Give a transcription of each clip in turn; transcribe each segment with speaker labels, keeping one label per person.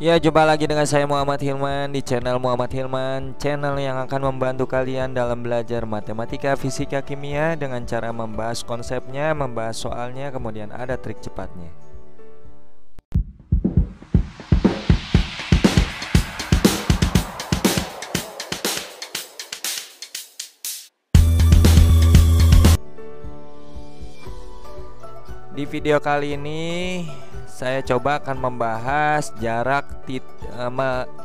Speaker 1: Ya, jumpa lagi dengan saya Muhammad Hilman di channel Muhammad Hilman, channel yang akan membantu kalian dalam belajar matematika, fisika, kimia dengan cara membahas konsepnya, membahas soalnya, kemudian ada trik cepatnya. Di video kali ini saya coba akan membahas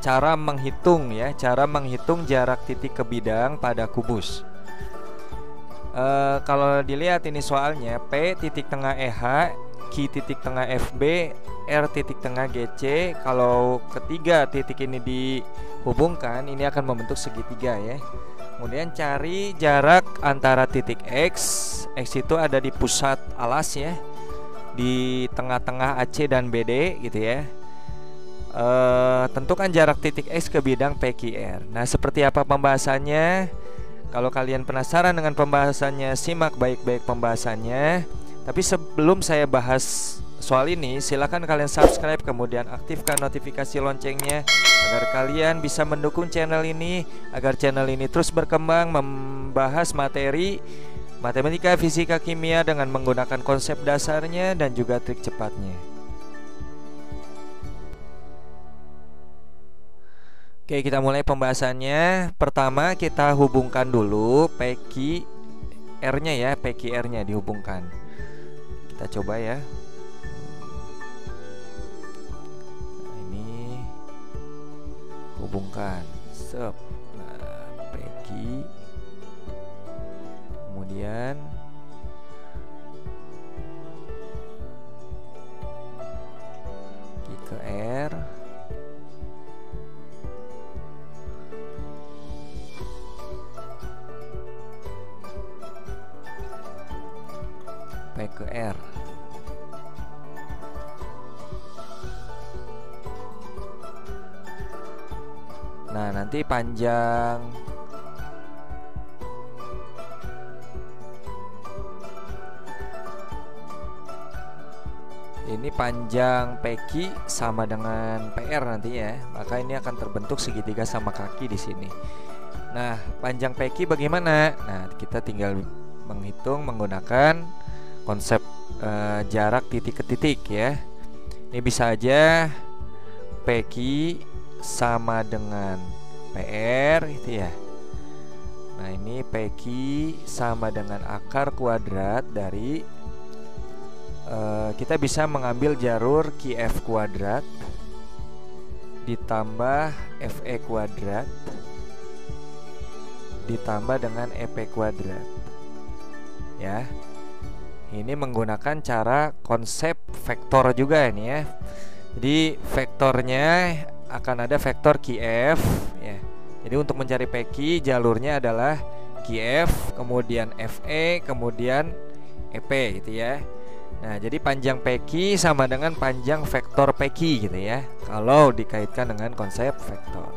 Speaker 1: cara menghitung jarak titik ke bidang pada kubus. Kalau dilihat ini soalnya P titik tengah EH, Q titik tengah FB, R titik tengah GC. Kalau ketiga titik ini dihubungkan, ini akan membentuk segitiga ya. Kemudian cari jarak antara titik X itu ada di pusat alas ya, di tengah-tengah AC dan BD gitu ya. Tentukan jarak titik X ke bidang PQR. Nah, seperti apa pembahasannya? Kalau kalian penasaran dengan pembahasannya, simak baik-baik pembahasannya. Tapi sebelum saya bahas soal ini, silakan kalian subscribe, kemudian aktifkan notifikasi loncengnya agar kalian bisa mendukung channel ini, agar channel ini terus berkembang membahas materi matematika, fisika, kimia dengan menggunakan konsep dasarnya dan juga trik cepatnya. Oke, kita mulai pembahasannya. Pertama kita hubungkan dulu PQR-nya ya, PQR-nya dihubungkan. Kita coba ya. Nah, ini hubungkan. Nah, PQ, kemudian Q ke R, P ke R. Nah, nanti panjang ini panjang PQ sama dengan PR nanti ya, maka ini akan terbentuk segitiga sama kaki di sini. Nah, panjang PQ bagaimana? Nah, kita tinggal menghitung menggunakan konsep jarak titik ke titik ya. Ini bisa aja PQ sama dengan PR gitu ya. Nah, ini PQ sama dengan akar kuadrat dari kita bisa mengambil jalur QF kuadrat ditambah FE kuadrat ditambah dengan EP kuadrat ya. Ini menggunakan cara konsep vektor juga ini ya. Jadi vektornya akan ada vektor QF ya. Jadi untuk mencari PQ jalurnya adalah QF, kemudian FE, kemudian EP gitu ya. Nah, jadi panjang PQ sama dengan panjang vektor PQ gitu ya, kalau dikaitkan dengan konsep vektor.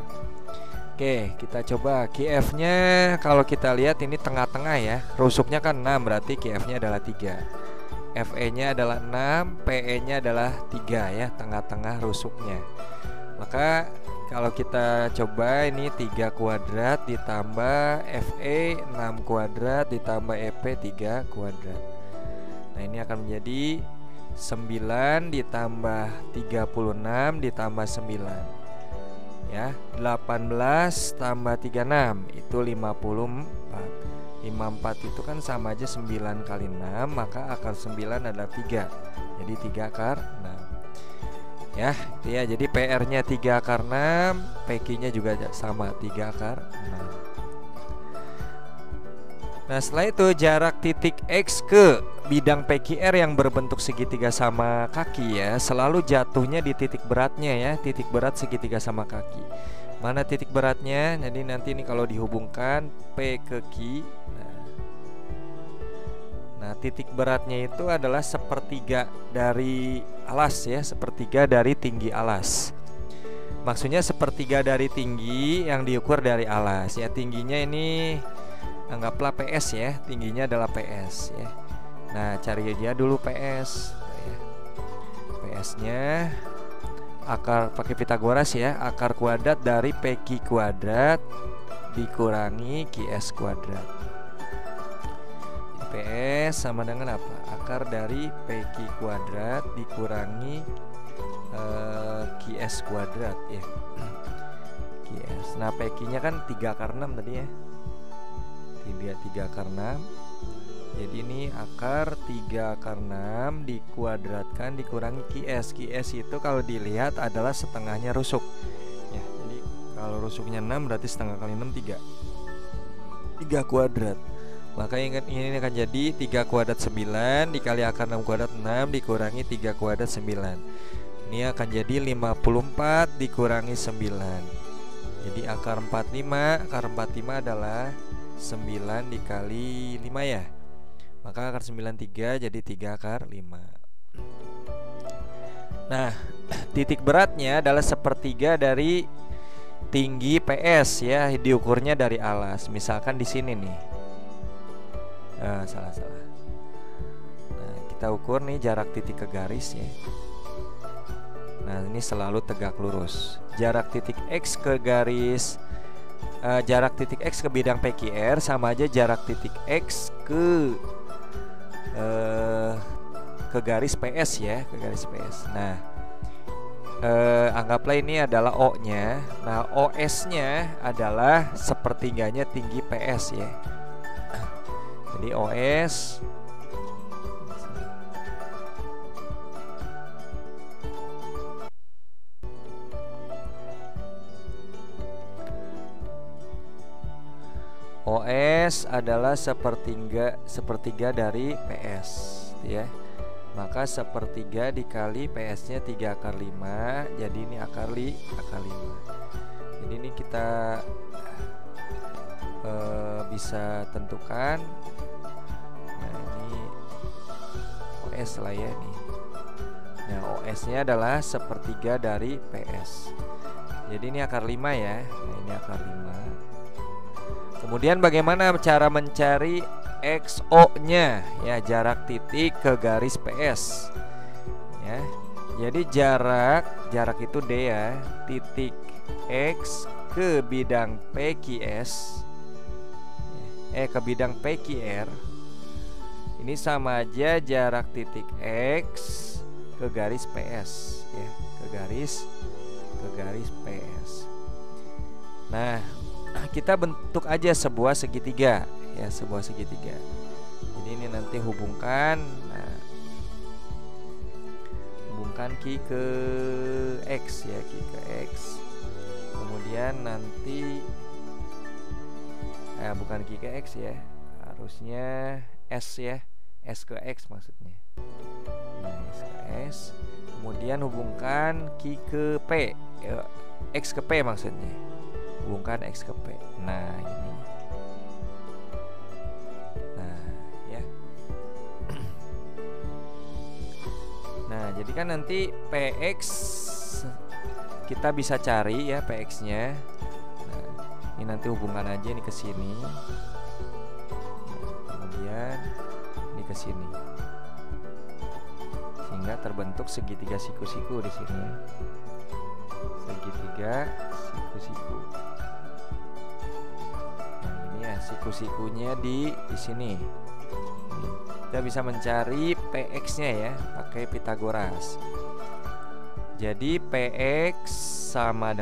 Speaker 1: Oke, kita coba QF-nya. Kalau kita lihat ini tengah-tengah ya, rusuknya kan 6, berarti QF-nya adalah 3, FE-nya adalah 6, PE-nya adalah 3 ya, tengah-tengah rusuknya. Maka kalau kita coba ini 3 kuadrat ditambah FE 6 kuadrat ditambah EP 3 kuadrat. Nah, ini akan menjadi 9 ditambah 36 ditambah 9 ya, 18 tambah 36 itu 54. 54 itu kan sama aja 9 kali 6, maka akar 9 adalah 3. Jadi 3 akar 6 ya, itu ya. Jadi PR-nya 3 akar 6, PQ-nya juga sama 3 akar 6. Nah, setelah itu jarak titik X ke bidang PQR yang berbentuk segitiga sama kaki ya, selalu jatuhnya di titik beratnya ya, titik berat segitiga sama kaki. Mana titik beratnya? Jadi nanti ini kalau dihubungkan P ke Q. Nah, titik beratnya itu adalah sepertiga dari alas ya, sepertiga dari tinggi alas. Maksudnya sepertiga dari tinggi yang diukur dari alas ya. Tingginya ini anggaplah PS ya, tingginya adalah PS ya. Nah, cari dia dulu PS ya. PS-nya akar pakai Pitagoras ya, akar kuadrat dari PQ kuadrat dikurangi QS kuadrat. PS sama dengan apa? Akar dari PQ kuadrat dikurangi QS kuadrat ya. QS. Nah, PQ-nya kan 3 akar 6 tadi ya. 3 akar 6. Jadi ini akar 3 akar 6 dikuadratkan dikurangi QS. QS itu kalau dilihat adalah setengahnya rusuk ya. Jadi kalau rusuknya 6 berarti setengah kali 6 3 kuadrat. Maka ingat ini akan jadi 3 kuadrat 9 dikali akar 6 kuadrat 6 dikurangi 3 kuadrat 9. Ini akan jadi 54 dikurangi 9. Jadi akar 45 adalah 9 dikali 5 ya. Maka akar 93 jadi 3 akar 5. Nah, titik beratnya adalah sepertiga dari tinggi PS ya, diukurnya dari alas. Misalkan di sini nih. Salah. Nah, kita ukur nih jarak titik ke garis ya. Nah, ini selalu tegak lurus. Jarak titik X ke garis jarak titik X ke bidang PQR sama aja jarak titik X ke garis PS ya, ke garis PS. Nah, anggaplah ini adalah O-nya. Nah, OS-nya adalah sepertiganya tinggi PS ya. Jadi OS adalah sepertiga dari PS ya. Maka sepertiga dikali PS-nya 3 akar 5. Jadi ini akar 5. Jadi ini kita bisa tentukan. Nah, ini OS lah ya nih. Nah, OS-nya adalah sepertiga dari PS. Jadi ini akar 5 ya. Nah, ini akar 5. Kemudian bagaimana cara mencari XO-nya ya, jarak titik ke garis PS ya. Jadi jarak itu D ya, titik X ke bidang PQS ke bidang PQR ini sama aja jarak titik X ke garis PS ya, ke garis PS. Nah, kita bentuk aja sebuah segitiga ya, sebuah segitiga. Jadi ini nanti hubungkan Q ke X ya, Q ke X. Kemudian nanti bukan Q ke X ya, harusnya S ya, S ke X maksudnya. Nah, S ke S. Kemudian hubungkan Q ke P ya, X ke P maksudnya. Hubungkan X ke P. Nah, ini. Nah, ya. Nah, jadi kan nanti PX kita bisa cari ya PX-nya. Nah, ini nanti hubungkan aja ini ke sini. Nah, kemudian ini ke sini. Sehingga terbentuk segitiga siku-siku di sini. Segitiga siku-siku. Nah, ini ya siku-sikunya di sini. Kita bisa mencari PX-nya ya pakai Pitagoras. Jadi PX sama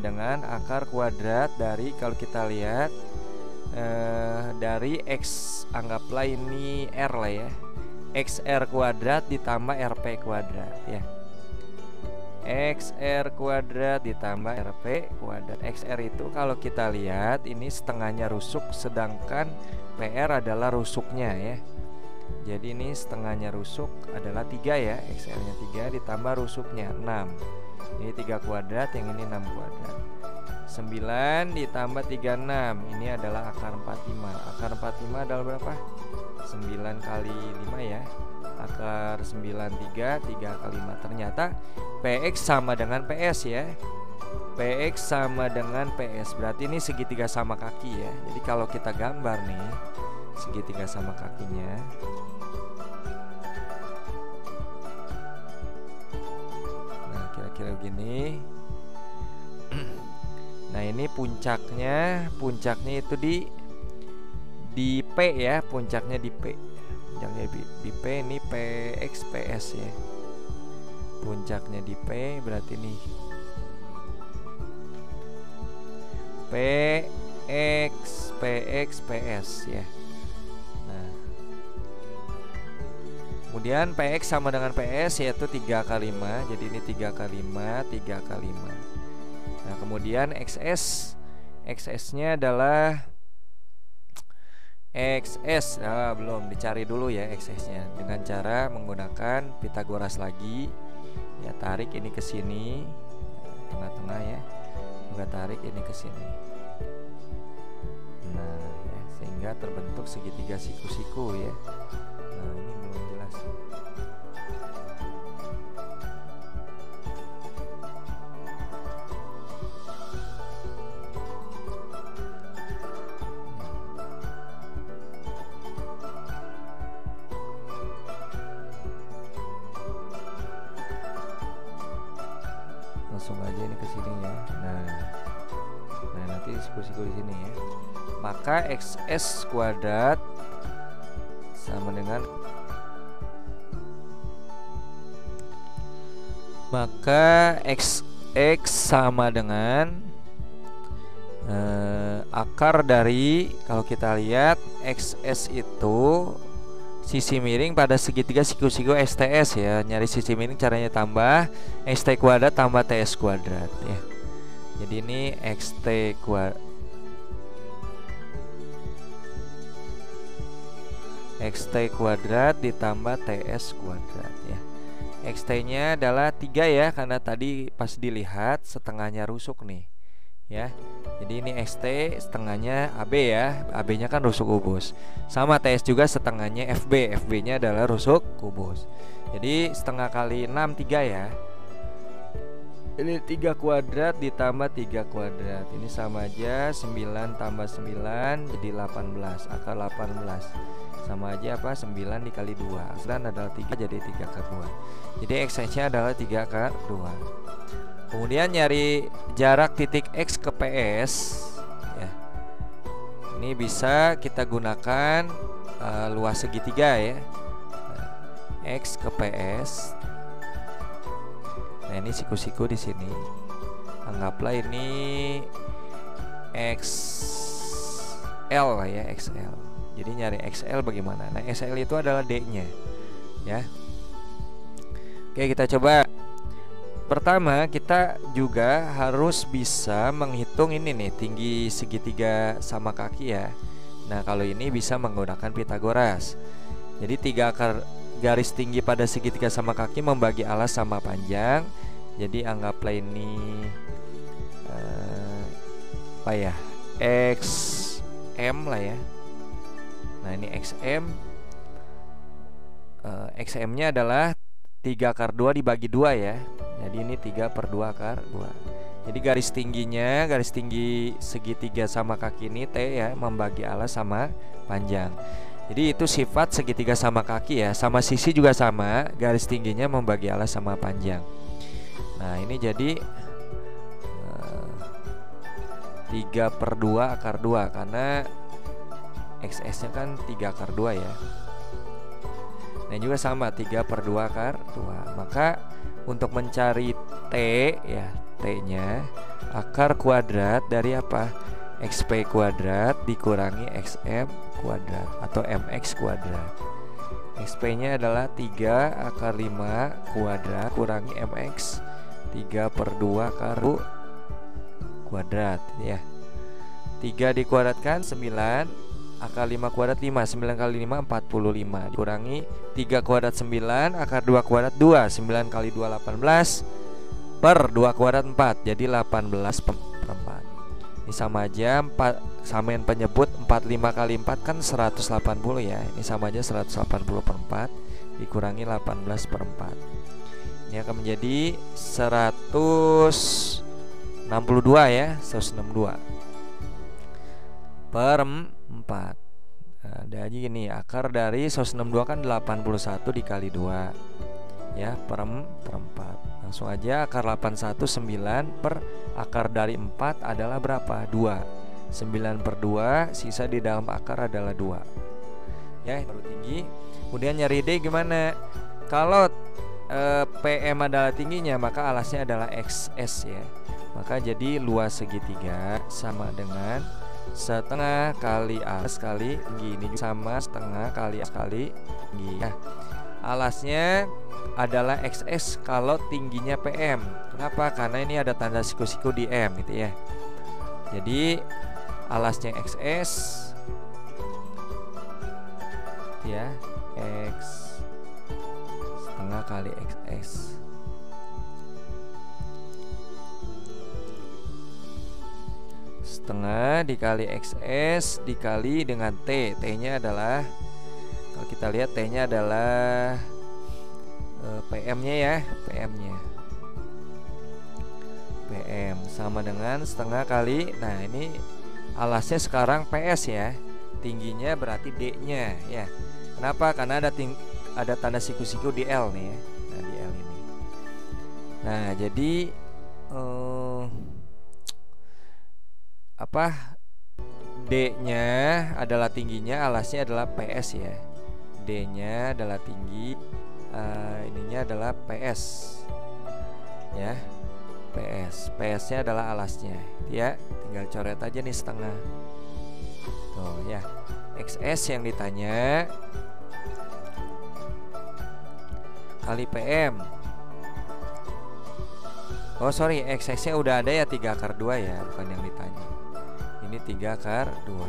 Speaker 1: dengan akar kuadrat dari, kalau kita lihat dari X, anggaplah ini R lah ya, XR kuadrat ditambah RP kuadrat ya. XR kuadrat ditambah RP kuadrat. XR itu kalau kita lihat ini setengahnya rusuk, sedangkan PR adalah rusuknya ya. Jadi ini setengahnya rusuk adalah 3 ya, XR nya 3 ditambah rusuknya 6. Ini 3 kuadrat, yang ini 6 kuadrat. 9 ditambah 36, ini adalah akar 45. Akar 45 adalah berapa? 9 kali 5 ya. Akar 93, 3 kali 5. Ternyata PX sama dengan PS ya. PX sama dengan PS, berarti ini segitiga sama kaki ya. Jadi kalau kita gambar nih, segitiga sama kakinya. Nah, kira-kira begini. Nah, ini puncaknya itu di P ya, puncaknya di P. Puncaknya di P, ini PX PS ya. Puncaknya di P berarti nih PX PS ya. Nah, kemudian PX sama dengan PS yaitu 3 kali 5. Jadi ini 3 kali 5, 3 kali 5. Nah, kemudian XS-nya adalah XS. Nah, belum dicari dulu ya XS-nya dengan cara menggunakan Pitagoras lagi. Ya, tarik ini ke sini, tengah-tengah ya. Juga tarik ini ke sini. Nah, ya, sehingga terbentuk segitiga siku-siku ya. Nah, ini belum jelas. Langsung aja ini ke sini ya. Nah, nanti siku-siku di sini ya. Maka XS kuadrat sama dengan akar dari, kalau kita lihat XS itu sisi miring pada segitiga siku-siku STS ya. Nyari sisi miring caranya tambah XT kuadrat tambah TS kuadrat ya. Jadi ini XT kuadrat ditambah TS kuadrat ya. XT nya adalah 3 ya, karena tadi pas dilihat setengahnya rusuk nih ya. Jadi ini XT setengahnya AB ya, AB nya kan rusuk kubus. Sama TS juga setengahnya FB, FB nya adalah rusuk kubus. Jadi setengah kali 6 3 ya. Ini 3 kuadrat ditambah 3 kuadrat. Ini sama aja, 9 tambah 9 jadi 18, akar 18. Sama aja apa? 9 dikali 2. 9 adalah 3, jadi 3 akar 2. Jadi XS nya adalah 3 akar 2. Kemudian nyari jarak titik X ke PS ya. Ini bisa kita gunakan luas segitiga ya. X ke PS. Nah, ini siku-siku di sini. Anggaplah ini XL lah ya, XL. Jadi nyari XL bagaimana? Nah, XL itu adalah D-nya ya. Oke, kita coba. Pertama, kita juga harus bisa menghitung ini nih, tinggi segitiga sama kaki ya. Nah, kalau ini bisa menggunakan Pitagoras. Jadi 3 akar garis tinggi pada segitiga sama kaki membagi alas sama panjang. Jadi anggaplah ini apa ya, XM lah ya. Nah, ini XM. XM nya adalah 3 akar 2 dibagi 2 ya. Jadi ini 3 per 2 akar 2. Jadi garis tingginya, garis tinggi segitiga sama kaki ini T ya, membagi alas sama panjang. Jadi itu sifat segitiga sama kaki ya. Sama sisi juga sama, garis tingginya membagi alas sama panjang. Nah, ini jadi 3 per 2 akar 2, karena XS nya kan 3 akar 2 ya. Nah, juga sama 3 per 2 akar 2. Maka untuk mencari T ya, T-nya akar kuadrat dari apa? XP kuadrat dikurangi XM kuadrat atau MX kuadrat. XP-nya adalah 3 akar 5 kuadrat kurangi MX, 3 per 2 akar kuadrat ya. 3 dikuadratkan 9, akar 5 kuadrat 5, 9 kali 5 45, dikurangi 3 kuadrat 9, akar 2 kuadrat 2, 9 kali 2 18, per 2 kuadrat 4, jadi 18 per 4. Ini sama aja, samain penyebut 45 kali 4 kan 180 ya. Ini sama aja 180 per 4 dikurangi 18 per 4. Ini akan menjadi 162 ya, 162 per 4. Ada aja gini, akar dari 162 kan 81 dikali 2 ya, per 4. Langsung aja akar 81 9 per akar dari 4 adalah berapa? 2. 9 per 2, sisa di dalam akar adalah 2 ya, baru tinggi. Kemudian nyari D gimana? Kalau PM adalah tingginya, maka alasnya adalah XS ya. Maka jadi luas segitiga sama dengan setengah kali alas kali tinggi. Ini sama setengah kali alas kali tinggi ya. Alasnya adalah XS kalau tingginya PM. Kenapa? Karena ini ada tanda siku-siku di M gitu ya. Jadi alasnya XS ya, X setengah kali XS. Setengah dikali XS dikali dengan T. T-nya adalah, kalau kita lihat T-nya adalah PM-nya ya, PM-nya. PM sama dengan setengah kali. Nah, ini alasnya sekarang PS ya. Tingginya berarti D-nya ya. Kenapa? Karena ada tanda siku-siku di L nih ya. Nah, di L ini. Nah, jadi D-nya adalah tingginya, alasnya adalah PS ya. D-nya adalah tinggi, ininya adalah PS ya. PS-nya adalah alasnya ya. Tinggal coret aja nih setengah. Tuh ya. XS yang ditanya kali PM. Oh sorry, XS-nya udah ada ya, 3 akar 2 ya, bukan yang ditanya. Ini 3 akar 2.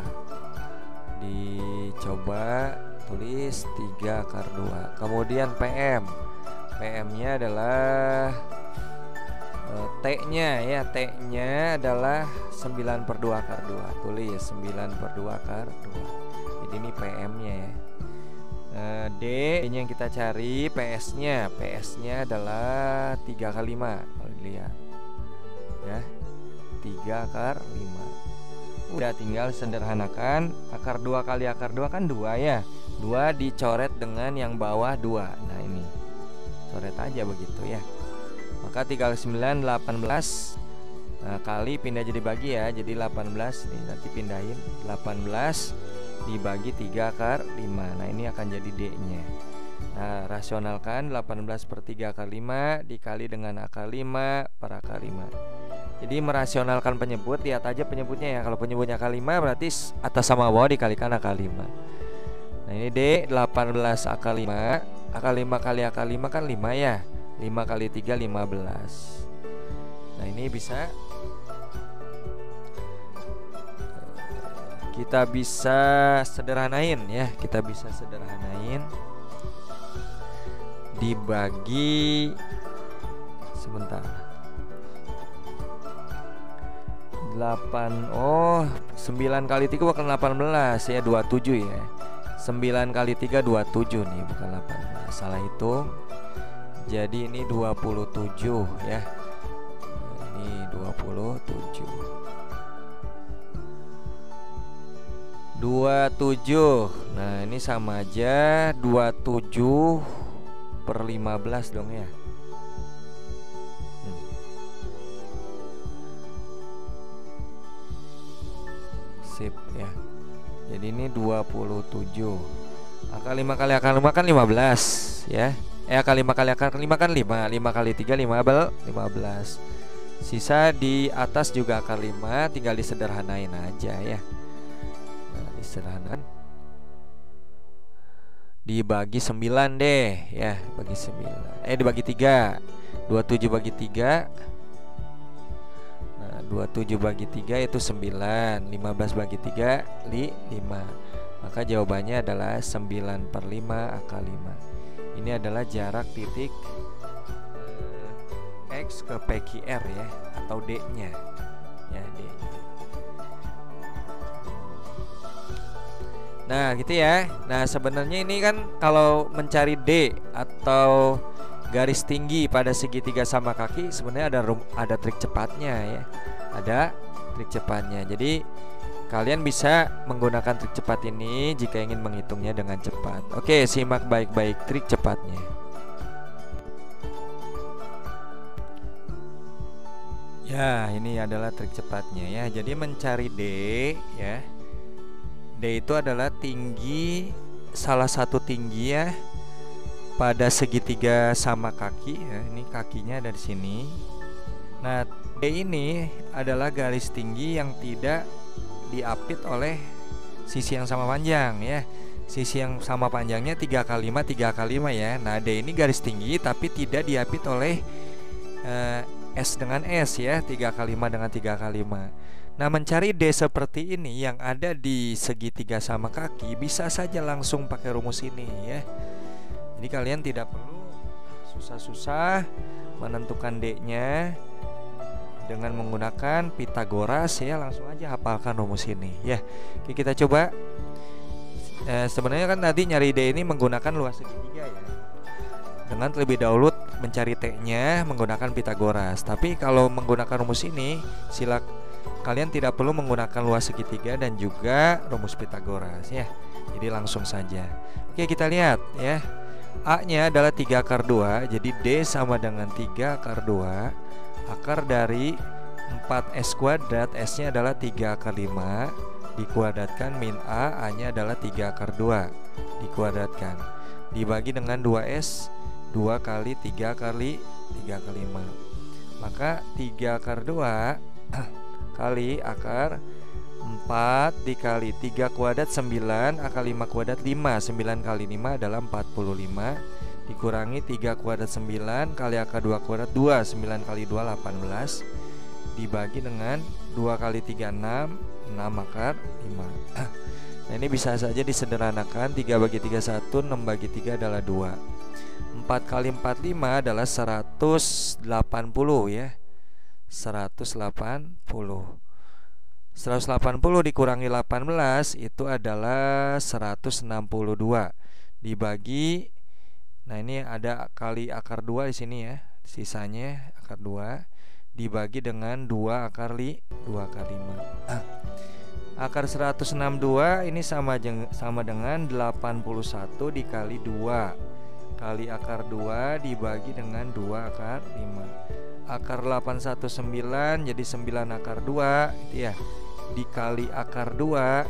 Speaker 1: Dicoba tulis 3 akar 2. Kemudian PM. PM-nya adalah T-nya ya, T-nya adalah 9 per 2 akar 2. Tulis 9 per 2 akar 2. Jadi ini PM-nya ya. D-nya yang kita cari, PS-nya. PS-nya adalah 3 kali 5 kalau dilihat ya, 3 akar 5. Udah tinggal sederhanakan. Akar 2 kali akar 2 kan 2 ya. 2 dicoret dengan yang bawah 2. Nah ini coret aja begitu ya. Maka 3 kali 9 18. Nah, kali pindah jadi bagi ya. Jadi 18 nih, nanti pindahin 18 dibagi 3 akar 5. Nah ini akan jadi D-nya. Nah rasionalkan 18 per 3 akar 5 dikali dengan akar 5 per akar 5. Jadi merasionalkan penyebut, lihat aja penyebutnya ya. Kalau penyebutnya akar 5 berarti atas sama bawah dikalikan akar 5. Nah ini D 18 akar 5. Akar 5 kali akar 5 kan 5 ya. 5 kali 3 15. Nah ini bisa, kita bisa sederhanain ya. Kita bisa sederhanain dibagi, sebentar, 8. Oh 9 kali 3 bukan 18 ya, 27 ya. 9 kali 3 27 nih, bukan 18. Salah hitung. Jadi ini 27 ya. Ini 27. 27. Nah ini sama aja 27 per 15 dong ya. Sip ya. Jadi ini 27. Akar 5 kali akar 5 kan 15 ya. Akar 5 kali akar 5 kan 5. 5 kali 3 15. Sisa di atas juga akar 5, tinggal disederhanain aja ya. Nah, disederhanakan dibagi 9 deh ya, bagi 9. Dibagi 3. 27 bagi 3. Nah, 27 bagi 3 itu 9. 15 bagi 3 5. Maka jawabannya adalah 9 per 5 akar 5. Ini adalah jarak titik X ke PQR ya, atau D-nya ya, D-nya. Nah gitu ya. Nah sebenarnya ini kan kalau mencari D atau garis tinggi pada segitiga sama kaki, sebenarnya ada trik cepatnya ya. Ada trik cepatnya. Jadi kalian bisa menggunakan trik cepat ini jika ingin menghitungnya dengan cepat. Oke, simak baik-baik trik cepatnya. Ya, ini adalah trik cepatnya ya. Jadi mencari D ya. D itu adalah tinggi, salah satu tinggi ya pada segitiga sama kaki ya. Ini kakinya ada di sini. Nah, D ini adalah garis tinggi yang tidak diapit oleh sisi yang sama panjang ya. Sisi yang sama panjangnya 3 kali 5 3 kali 5 ya. Nah, D ini garis tinggi tapi tidak diapit oleh S dengan S ya, 3 kali 5 dengan 3 kali 5. Nah, mencari D seperti ini yang ada di segitiga sama kaki bisa saja langsung pakai rumus ini ya. Jadi kalian tidak perlu susah-susah menentukan D-nya dengan menggunakan Pitagoras ya, langsung aja hafalkan rumus ini ya. Oke, kita coba. Sebenarnya kan tadi nyari D ini menggunakan luas segitiga ya. Dengan terlebih dahulu mencari T-nya menggunakan Pitagoras. Tapi kalau menggunakan rumus ini, kalian tidak perlu menggunakan luas segitiga dan juga rumus Pitagoras ya. Jadi langsung saja. Oke, kita lihat ya. A-nya adalah 3 akar 2. Jadi D sama dengan 3 akar 2. Akar dari 4S kuadrat, S-nya adalah 3 akar 5 dikuadratkan min A-nya adalah 3 akar 2 dikuadratkan dibagi dengan 2S, 2 kali 3 kali 3 kali 5. Maka 3 akar 2 kali akar 4 dikali 3 kuadrat 9, akar 5 kuadrat 5. 9 kali 5 adalah 45 dikurangi 3 kuadrat 9 kali akar 2 kuadrat 2. 9 kali 2 18 dibagi dengan 2 kali 3 6 akar 5. Nah, ini bisa saja disederhanakan. 3 bagi 3 1, 6 bagi 3 adalah 2. 4 kali 4 5 adalah 180 ya. 180 dikurangi 18 itu adalah 162 dibagi, nah ini ada kali akar 2 di sini ya, sisanya akar 2 dibagi dengan 2 akar 5. Akar 162 ini sama dengan 81 dikali 2 kali akar 2 dibagi dengan 2 akar 5. Akar 819 jadi 9 akar 2 itu ya, dikali akar 2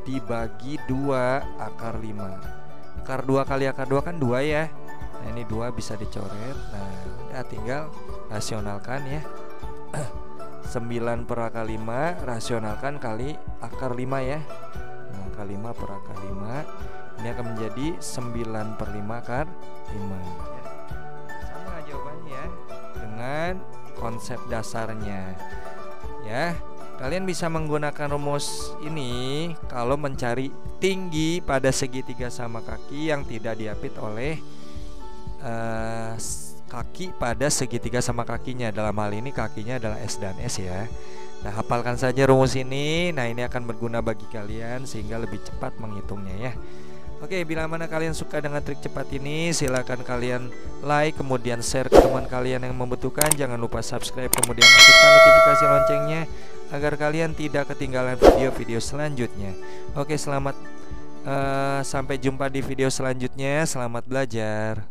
Speaker 1: dibagi 2 akar 5. Akar 2 kali akar 2 kan 2 ya. Nah, ini 2 bisa dicoret. Nah, udah tinggal rasionalkan ya. 9 per akar 5 rasionalkan kali akar 5 ya. Nah, akar 5 per akar 5 ini akan menjadi 9 per 5 akar 5 ya. Sama jawabannya ya, dengan konsep dasarnya ya. Kalian bisa menggunakan rumus ini kalau mencari tinggi pada segitiga sama kaki yang tidak diapit oleh kaki pada segitiga sama kakinya. Dalam hal ini kakinya adalah S dan S ya. Nah, hafalkan saja rumus ini. Nah, ini akan berguna bagi kalian sehingga lebih cepat menghitungnya ya. Oke, bila mana kalian suka dengan trik cepat ini, silakan kalian like, kemudian share ke teman kalian yang membutuhkan. Jangan lupa subscribe, kemudian aktifkan notifikasi loncengnya agar kalian tidak ketinggalan video-video selanjutnya. Oke, sampai jumpa di video selanjutnya. Selamat belajar.